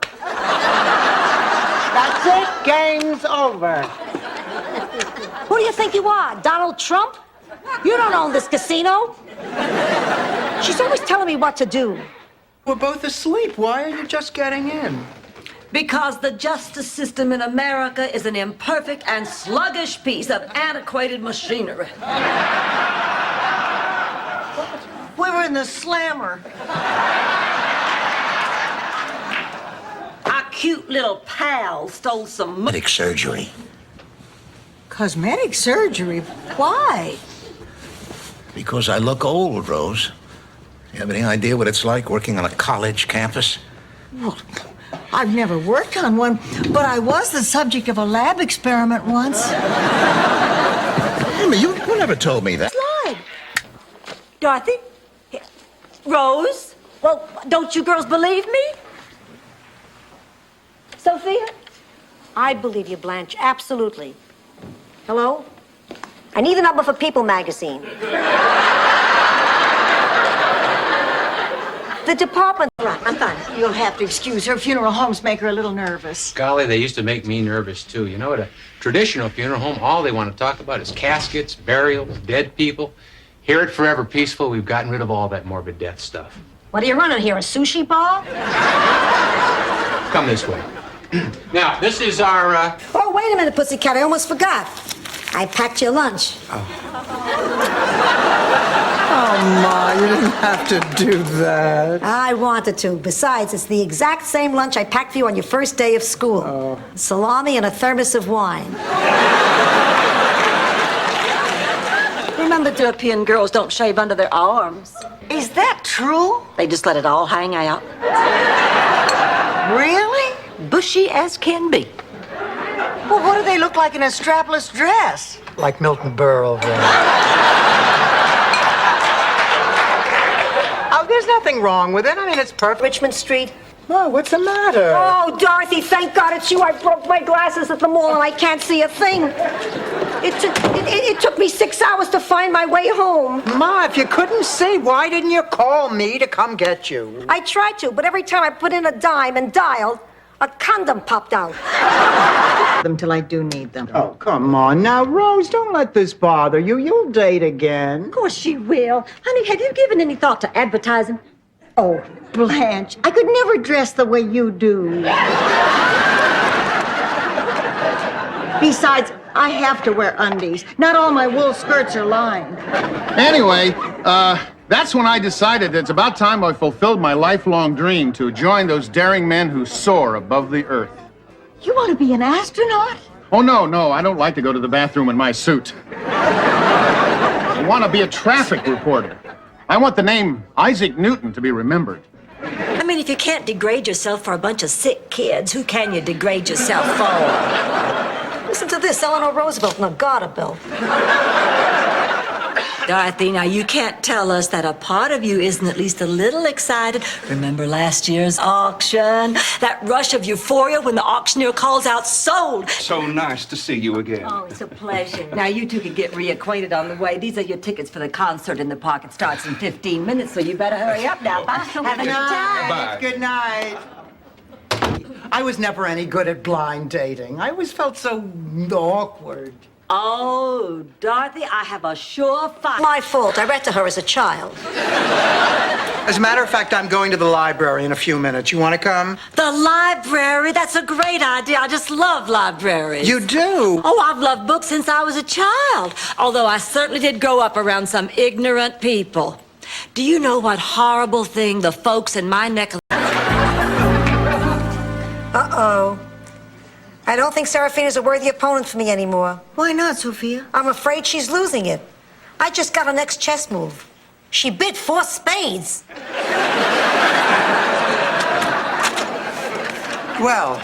That's it. Game's over. Who do you think you are, Donald Trump? You don't own this casino. She's always telling me what to do. We're both asleep. Why are you just getting in? Because the justice system in America is an imperfect and sluggish piece of antiquated machinery. We were in the slammer. Our cute little pal stole some money. Cosmetic surgery. Cosmetic surgery? Why? Because I look old, Rose. You have any idea what it's like working on a college campus? Well, I've never worked on one, but I was the subject of a lab experiment once. Amy, you never told me that. Slide. Dorothy? Rose? Well, don't you girls believe me? Sophia? I believe you, Blanche, absolutely. Hello? I need the number for People magazine. The department. Right, I'm fine. You'll have to excuse her. Funeral homes make her a little nervous. Golly, they used to make me nervous, too. You know, at a traditional funeral home, all they want to talk about is caskets, burials, dead people. Here at Forever Peaceful, we've gotten rid of all that morbid death stuff. What are you running here, a sushi bar? Come this way. Now, this is our, Oh, wait a minute, Pussycat, I almost forgot. I packed your lunch. Oh, Ma, you didn't have to do that. I wanted to. Besides, it's the exact same lunch I packed for you on your first day of school. Oh. Salami and a thermos of wine. Remember, European girls don't shave under their arms. Is that true? They just let it all hang out. Really? Bushy as can be. Well, what do they look like in a strapless dress? Like Milton Berle. Oh, there's nothing wrong with it. I mean, it's perfect. Richmond Street. Oh, what's the matter? Oh, Dorothy, thank God it's you. I broke my glasses at the mall and I can't see a thing. It took me 6 hours to find my way home. Ma, if you couldn't see, why didn't you call me to come get you? I tried to, but every time I put in a dime and dialed, a condom popped out. Them till I do need them. Oh, come on. Now, Rose, don't let this bother you. You'll date again. Of course she will. Honey, have you given any thought to advertising? Oh, Blanche, I could never dress the way you do. Besides, I have to wear undies. Not all my wool skirts are lined. Anyway, that's when I decided it's about time I fulfilled my lifelong dream to join those daring men who soar above the earth. You want to be an astronaut? Oh, no, I don't like to go to the bathroom in my suit. I want to be a traffic reporter. I want the name Isaac Newton to be remembered. I mean, if you can't degrade yourself for a bunch of sick kids, who can you degrade yourself for? Listen to this, Eleanor Roosevelt and a garter belt. Dorothy, now you can't tell us that a part of you isn't at least a little excited. Remember last year's auction? That rush of euphoria when the auctioneer calls out, sold! So nice to see you again. Oh, it's a pleasure. Now, you two could get reacquainted on the way. These are your tickets for the concert in the park. It starts in 15 minutes, so you better hurry up now. Bye. Have a good time. Bye. Good night. I was never any good at blind dating. I always felt so awkward. Oh, Dorothy, I have a surefire. My fault. I read to her as a child. As a matter of fact, I'm going to the library in a few minutes. You want to come? The library? That's a great idea. I just love libraries. You do? Oh, I've loved books since I was a child. Although I certainly did grow up around some ignorant people. Do you know what horrible thing the folks in my neck of... Uh-oh. I don't think Seraphina's a worthy opponent for me anymore. Why not, Sophia? I'm afraid she's losing it. I just got her next chess move. She bid 4 spades. Well,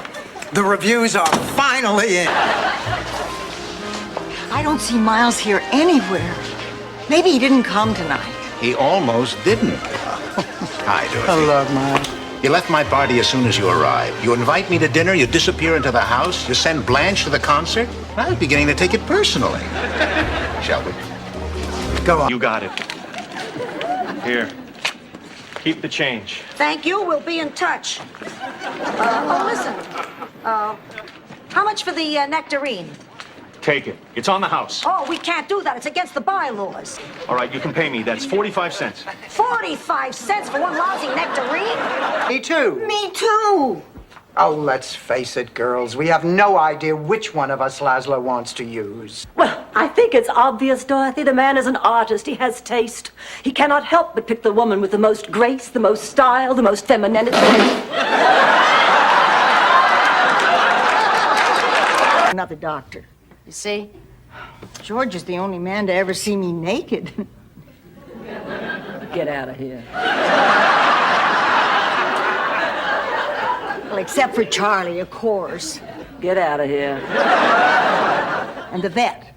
the reviews are finally in. I don't see Miles here anywhere. Maybe he didn't come tonight. He almost didn't. Hi, Dorothy. Hello, Miles. You left my party as soon as you arrived. You invite me to dinner, you disappear into the house, you send Blanche to the concert. I was beginning to take it personally. Shall we? Go on. You got it. Here. Keep the change. Thank you. We'll be in touch. Listen. How much for the nectarine? Take it. It's on the house. Oh, we can't do that. It's against the bylaws. All right, you can pay me. That's 45 cents. 45 cents for one lousy nectarine? Me too. Me too. Oh, let's face it, girls. We have no idea which one of us Laszlo wants to use. Well, I think it's obvious, Dorothy. The man is an artist. He has taste. He cannot help but pick the woman with the most grace, the most style, the most femininity. Another doctor. You see? George is the only man to ever see me naked. Get out of here. Well, except for Charlie, of course. Get out of here. And the vet.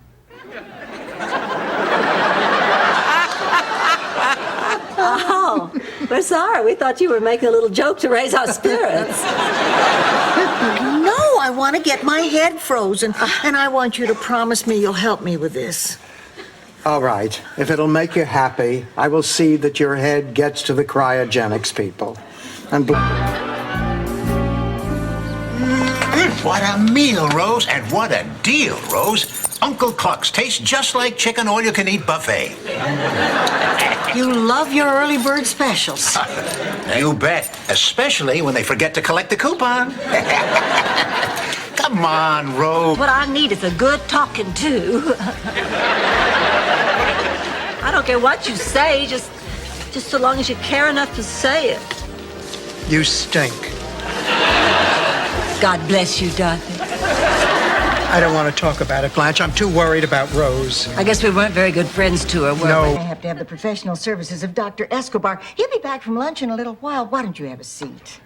Oh, we're sorry. We thought you were making a little joke to raise our spirits. No, I want to get my head frozen, and I want you to promise me you'll help me with this. All right. If it'll make you happy, I will see that your head gets to the cryogenics people. And What a meal, Rose, and what a deal, Rose. Uncle Cluck's tastes just like chicken all-you-can-eat buffet. You love your early bird specials. You bet, especially when they forget to collect the coupon. Come on, Rose. What I need is a good talking to. I don't care what you say, just so long as you care enough to say it. you stink. God bless you, Dorothy. I don't want to talk about it, Blanche. I'm too worried about Rose. I guess we weren't very good friends to her, were No. we? I have to have the professional services of Dr. Escobar. He'll be back from lunch in a little while. Why don't you have a seat?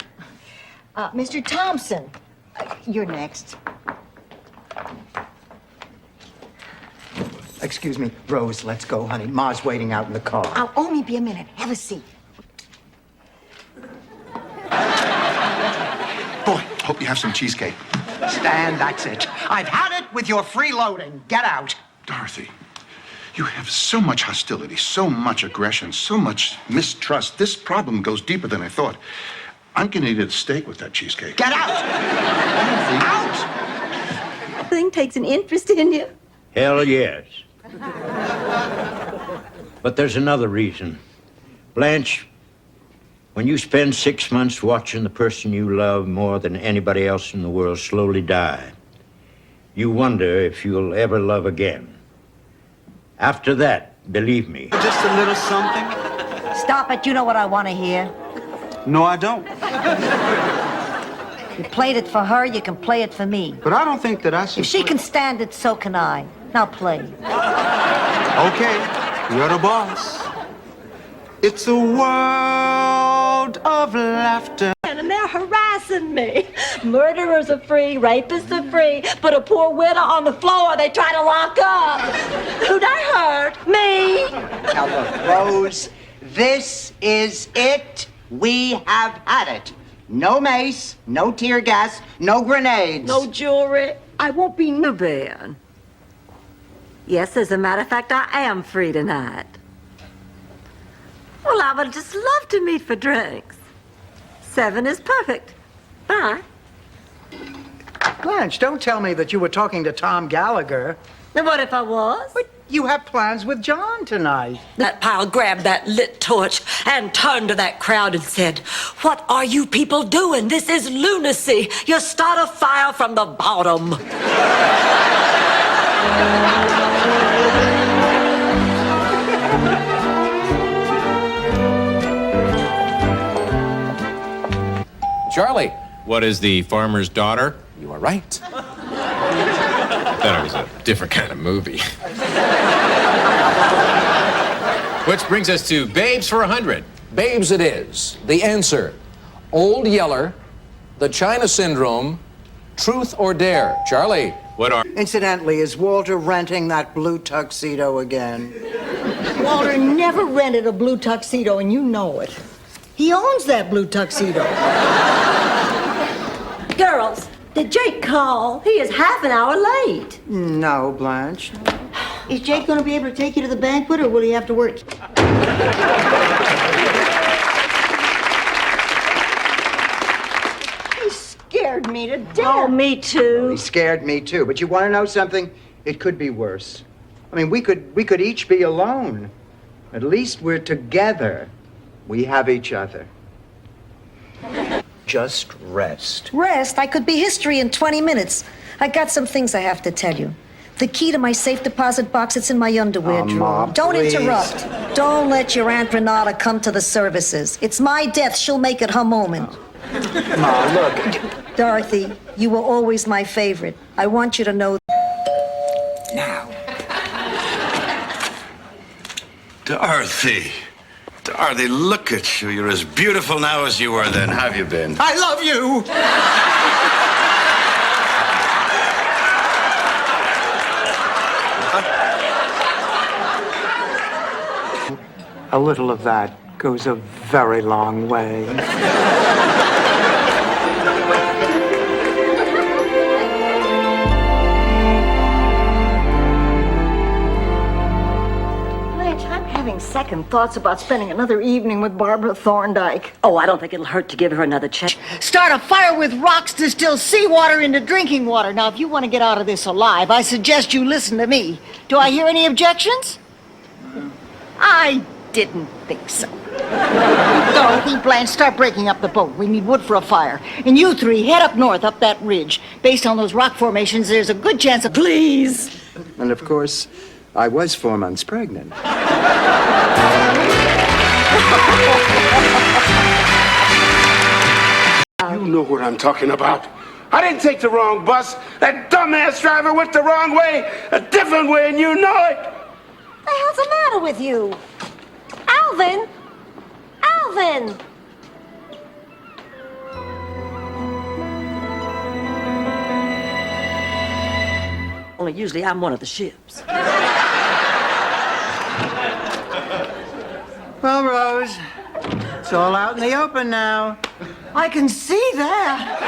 Mr. Thompson, you're next. Excuse me, Rose, let's go, honey. Ma's waiting out in the car. I'll only be a minute. Have a seat. Boy, hope you have some cheesecake. Stan, that's it. I've had it with your freeloading. Get out. Dorothy, you have so much hostility, so much aggression, so much mistrust. This problem goes deeper than I thought. I'm going to eat a steak with that cheesecake. Get out! Out! Thing takes an interest in you. Hell yes. But there's another reason. Blanche, when you spend 6 months watching the person you love more than anybody else in the world slowly die, you wonder if you'll ever love again. After that, believe me. Just a little something? Stop it. You know what I want to hear. No, I don't. You played it for her, you can play it for me. But I don't think that I should. If she can stand it, so can I. Now play. Okay, you're the boss. It's a world of laughter. And they're harassing me. Murderers are free, rapists are free, but a poor widow on the floor they try to lock up. Who'd I hurt? Me. Now look, Rose, this is it. We have had it. No mace, no tear gas, no grenades. No jewelry. I won't be no bad. Yes, as a matter of fact, I am free tonight. Well, I would just love to meet for drinks. 7 is perfect. Bye. Blanche, don't tell me that you were talking to Tom Gallagher. Then what if I was? But you have plans with John tonight. That pile grabbed that lit torch and turned to that crowd and said, "What are you people doing? This is lunacy. You start a fire from the bottom." Charlie. What is the farmer's daughter? You are right. Thought it was a different kind of movie. Which brings us to Babes for 100. Babes it is. The answer, Old Yeller, The China Syndrome, Truth or Dare. Charlie. What are... Incidentally, is Walter renting that blue tuxedo again? Walter never rented a blue tuxedo, and you know it. He owns that blue tuxedo. Girls, did Jake call? He is half an hour late. No, Blanche. Is Jake going to be able to take you to the banquet, or will he have to work? He scared me to death. Oh, me too. He scared me too. But you want to know something? It could be worse. I mean, we could each be alone. At least we're together. We have each other. Just rest. Rest? I could be history in 20 minutes. I got some things I have to tell you. The key to my safe deposit box, it's in my underwear drawer. Ma, Don't please. interrupt. Don't let your Aunt Renata come to the services. It's my death. She'll make it her moment. Ma, look. Dorothy, you were always my favorite. I want you to know. Dorothy. Dorothy, look at you. You're as beautiful now as you were then. How have you been? I love you. A little of that goes a very long way. Blanche, I'm having second thoughts about spending another evening with Barbara Thorndike. Oh, I don't think it'll hurt to give her another chance. Start a fire with rocks, distill seawater into drinking water. Now, if you want to get out of this alive, I suggest you listen to me. Do I hear any objections? I didn't think so. Dorothy, Blanche, start breaking up the boat. We need wood for a fire. And you three, head up north, up that ridge. Based on those rock formations, there's a good chance of... Please! And of course, I was 4 months pregnant. You know what I'm talking about. I didn't take the wrong bus. That dumbass driver went the wrong way, a different way, and you know it. What the hell's the matter with you? Alvin! Alvin! Only usually I'm one of the ships. Well, Rose, it's all out in the open now. I can see that.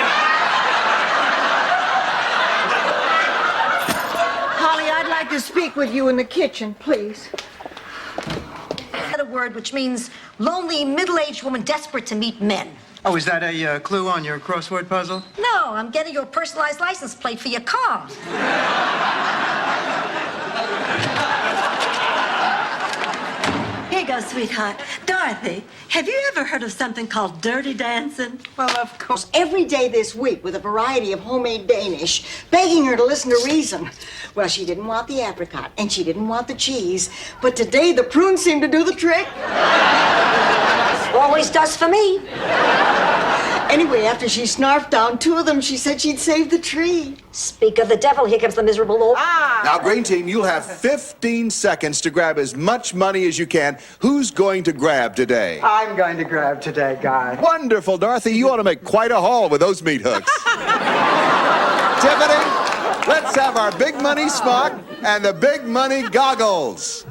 Holly, I'd like to speak with you in the kitchen, please. A word which means lonely, middle-aged woman desperate to meet men. Oh, is that a clue on your crossword puzzle? No, I'm getting you a personalized license plate for your car. Here you go, sweetheart. Dorothy, have you ever heard of something called dirty dancing? Well, of course, every day this week with a variety of homemade Danish, begging her to listen to reason. Well, she didn't want the apricot, and she didn't want the cheese, but today the prune seemed to do the trick. Always does for me. Anyway, after she snarfed down 2 of them, she said she'd save the tree. Speak of the devil, here comes the miserable Lord. Now, Green Team, you'll have 15 seconds to grab as much money as you can. Who's going to grab today? I'm going to grab today, Guy. Wonderful, Dorothy. You ought to make quite a haul with those meat hooks. Tiffany, let's have our big money smock and the big money goggles.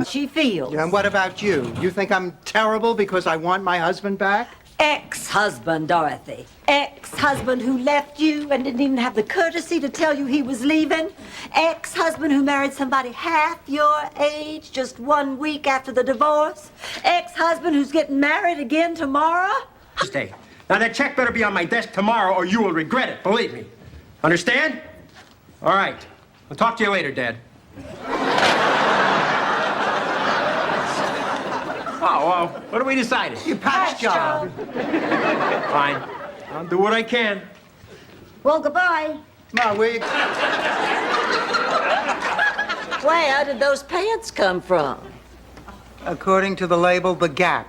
She feels. And what about you? You think I'm terrible because I want my husband back? Ex-husband, Dorothy. Ex-husband who left you and didn't even have the courtesy to tell you he was leaving. Ex-husband who married somebody half your age just 1 week after the divorce. Ex-husband who's getting married again tomorrow. Stay. Now, that check better be on my desk tomorrow or you will regret it, believe me. Understand? All right. I'll talk to you later, Dad. Oh, well, what have we decided? You patch job. Fine. I'll do what I can. Well, goodbye. No, Where did those pants come from? according to the label, The Gap.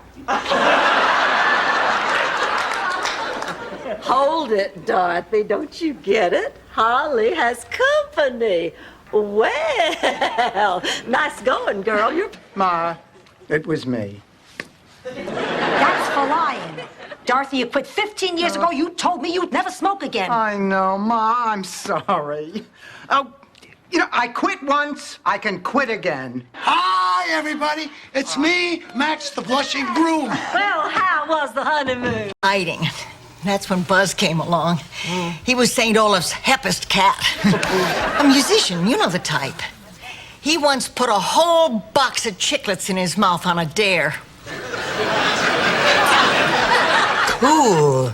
Hold it, Dorothy. Don't you get it? Holly has company. Well, nice going, girl. You're... Ma, it was me. That's for lying. Dorothy, you quit 15 years ago. You told me you'd never smoke again. I know, Ma. I'm sorry. Oh, You know, I quit once, I can quit again. Hi, everybody. It's me, Max the Blushing Groom. Well, how was the honeymoon? Hiding. That's when Buzz came along. He was St. Olaf's hippest cat. A musician, you know the type. He once put a whole box of chiclets in his mouth on a dare. Cool.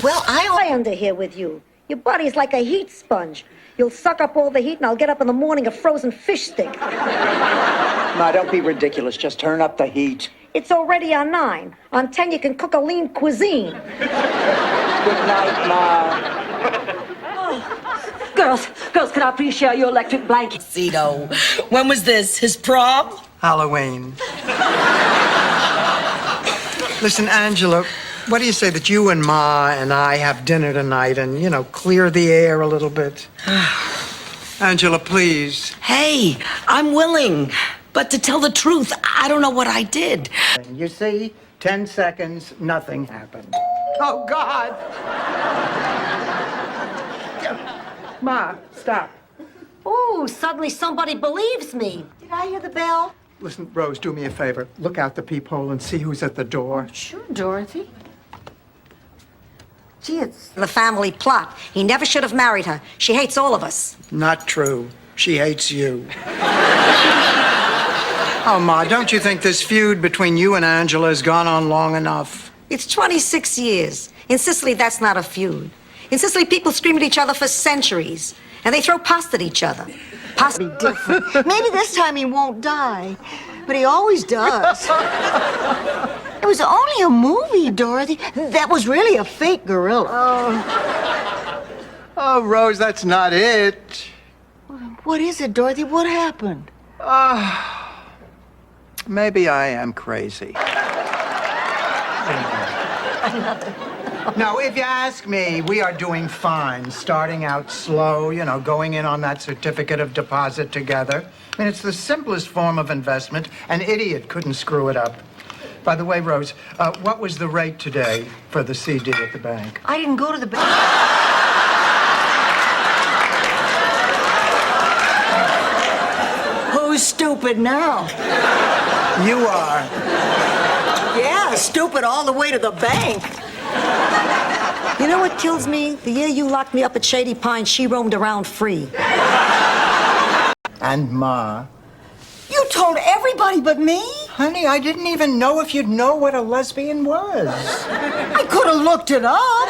Well, I under here with you. Your body's like a heat sponge. You'll suck up all the heat, and I'll get up in the morning a frozen fish stick. Ma, don't be ridiculous. Just turn up the heat. It's already on 9. On 10, you can cook a lean cuisine. Good night, Ma. Girls, can I please share your electric blanket? Cito, when was this? His prom? Halloween. Listen, Angela, what do you say that you and Ma and I have dinner tonight and, you know, clear the air a little bit? Angela, please. Hey, I'm willing. But to tell the truth, I don't know what I did. You see, 10 seconds, nothing happened. Oh, God. Ma, stop. Ooh, suddenly somebody believes me. Did I hear the bell? Listen, Rose, do me a favor. Look out the peephole and see who's at the door. Sure, Dorothy. Gee, it's the family plot. He never should have married her. She hates all of us. Not true. She hates you. Oh, Ma, don't you think this feud between you and Angela has gone on long enough? It's 26 years. In Sicily, that's not a feud. In Sicily, people scream at each other for centuries. And they throw pasta at each other. Pasta be different. Maybe this time he won't die, but he always does. It was only a movie, Dorothy. That was really a fake gorilla. Oh, Rose, that's not it. What is it, Dorothy? What happened? Maybe I am crazy. No, if you ask me, we are doing fine. Starting out slow, you know, going in on that certificate of deposit together. I mean, it's the simplest form of investment. An idiot couldn't screw it up. By the way, Rose, what was the rate today for the CD at the bank? I didn't go to the bank. Who's stupid now? You are. Yeah, stupid all the way to the bank. You know what kills me? The year you locked me up at Shady Pines, she roamed around free. And Ma. You told everybody but me? Honey, I didn't even know if you'd know what a lesbian was. I could have looked it up.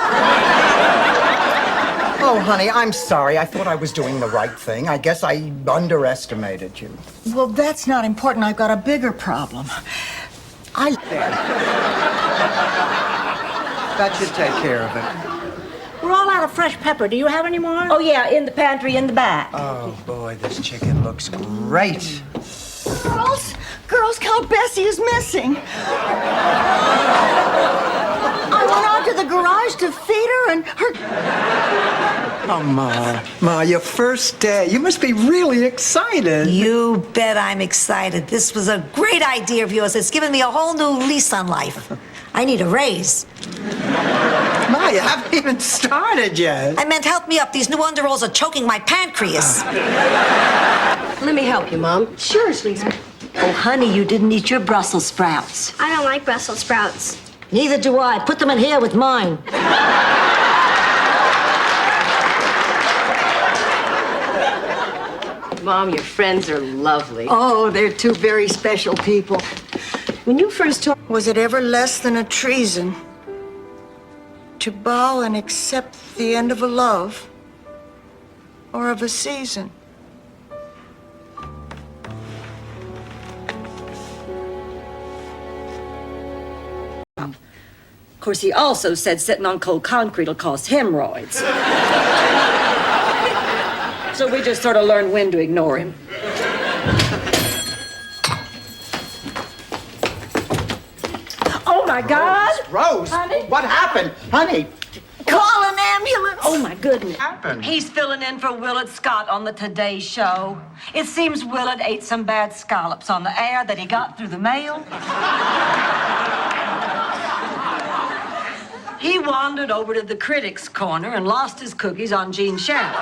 Oh, honey, I'm sorry. I thought I was doing the right thing. I guess I underestimated you. Well, that's not important. I've got a bigger problem. That should take care of it. We're all out of fresh pepper. Do you have any more? Oh, yeah, in the pantry in the back. Oh, boy, this chicken looks great. Girls, Count Bessie is missing. I went out to the garage to feed her and her... Oh, Ma, your first day. You must be really excited. You bet I'm excited. This was a great idea of yours. It's given me a whole new lease on life. I need a raise. Ma, you haven't even started yet. I meant help me up. These new underalls are choking my pancreas. Let me help you, Mom. Sure, sweetie. Oh, honey, you didn't eat your Brussels sprouts. I don't like Brussels sprouts. Neither do I. Put them in here with mine. Mom, your friends are lovely. Oh, they're two very special people. When you first told... Was it ever less than a treason to bow and accept the end of a love or of a season? Of course, he also said sitting on cold concrete will cause hemorrhoids. So we just sort of learned when to ignore him. Oh, my God! Rose, honey? What happened? Honey! Call an ambulance! Oh, my goodness. What happened? He's filling in for Willard Scott on the Today Show. It seems Willard ate some bad scallops on the air that he got through the mail. He wandered over to the critics' corner and lost his cookies on Gene Shalit.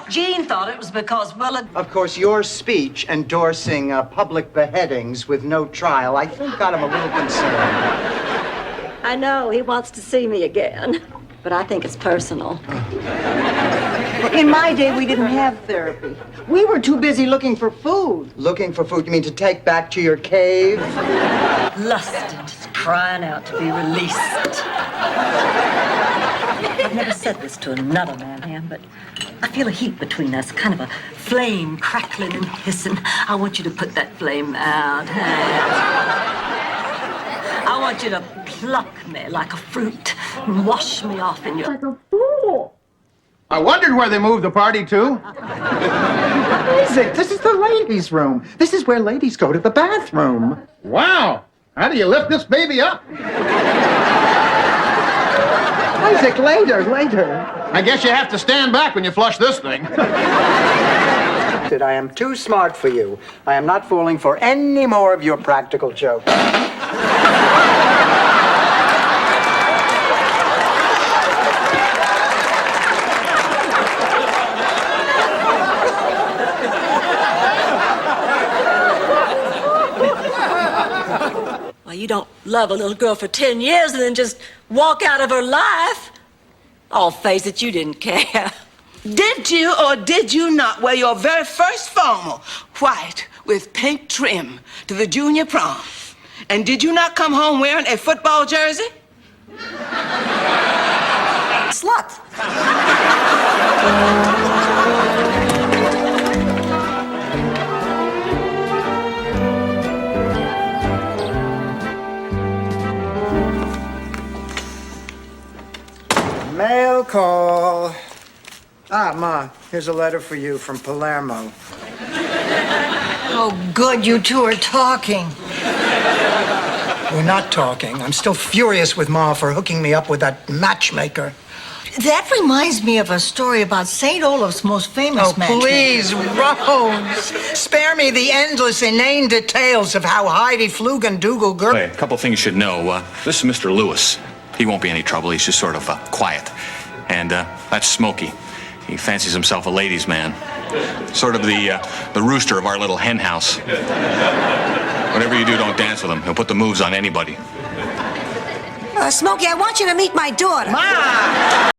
Gene thought it was because, well, Of course, your speech endorsing public beheadings with no trial, I think got him a little concerned. I know he wants to see me again, but I think it's personal. In my day, we didn't have therapy. We were too busy looking for food. Looking for food, you mean to take back to your cave? Lusted, just crying out to be released. I've never said this to another man, Ham, but I feel a heat between us, kind of a flame crackling and hissing. I want you to put that flame out, Ham. I want you to pluck me like a fruit and wash me off in your... Like a fool. I wondered where they moved the party to. Isaac, this is the ladies' room. This is where ladies go to the bathroom. Wow. How do you lift this baby up? Isaac, later. I guess you have to stand back when you flush this thing. I am too smart for you. I am not falling for any more of your practical jokes. Well, you don't love a little girl for 10 years and then just walk out of her life. I'll face it, you didn't care. Did you or did you not wear your very first formal, white with pink trim, to the junior prom? And did you not come home wearing a football jersey? Slut. Mail call. Ma, here's a letter for you from Palermo. Oh, good, you two are talking. We're not talking. I'm still furious with Ma for hooking me up with that matchmaker. That reminds me of a story about St. Olaf's most famous matchmaker. Please, Rose, spare me the endless, inane details of how Heidi Flugendoogle girl... Hey, a couple things you should know. This is Mr. Lewis. He won't be any trouble. He's just sort of quiet. And that's Smokey. He fancies himself a ladies' man. Sort of the rooster of our little hen house. Whatever you do, don't dance with him. He'll put the moves on anybody. Smokey, I want you to meet my daughter. Ma!